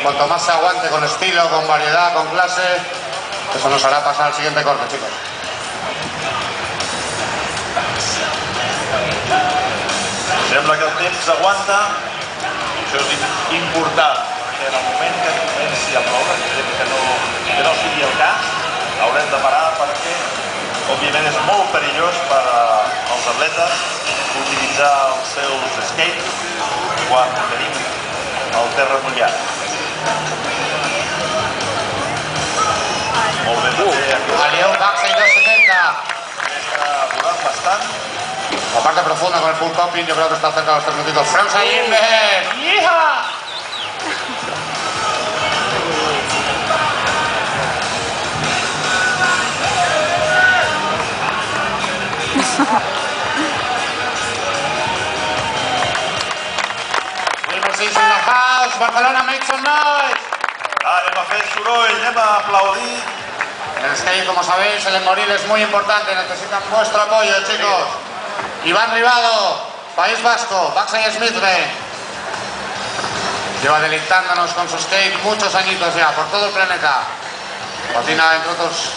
Cuanto más se aguante con estilo, con variedad, con clase, eso nos hará pasar al siguiente corte, chicos. Sembla que el temps s'aguanta, això és important, perquè en el moment que comenci a ploure, que no sigui el cas, haurem de parar perquè, òbviament, és molt perillós per als atletes utilitzar els seus skates quan tenim el terra mullat. Molt bé, també Alieu backside 270. està volant bastant. La parte profunda con el full topping, yo creo que está cerca de los 3 minutitos. Frontside inverse. ¡Hija! Wilmer's in the house. Barcelona, make some noise. Anem a fer soroll, anem a aplaudir. En el skate, como sabéis, el esmoril es muy importante. Necesitan vuestro apoyo, chicos. Iván Ribado, País Vasco, Backside Smithman. Lleva deleitándonos con su skate muchos añitos ya, por todo el planeta. Patina, entre otros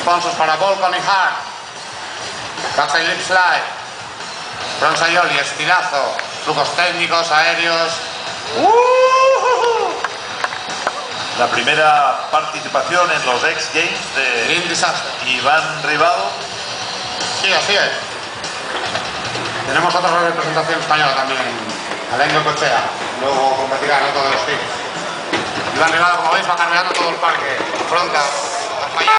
sponsors, para Volcom y Hard. Backside Lip Slide. Frontside Ollie, estilazo. Trucos técnicos, aéreos. La primera participación en los X Games de Iván Ribado. Sí, así es. Tenemos otra representación española también, Alain Cochea. Luego competirá en otro de los teams. Iván Ribado, como veis, va cargando todo el parque. Fronta.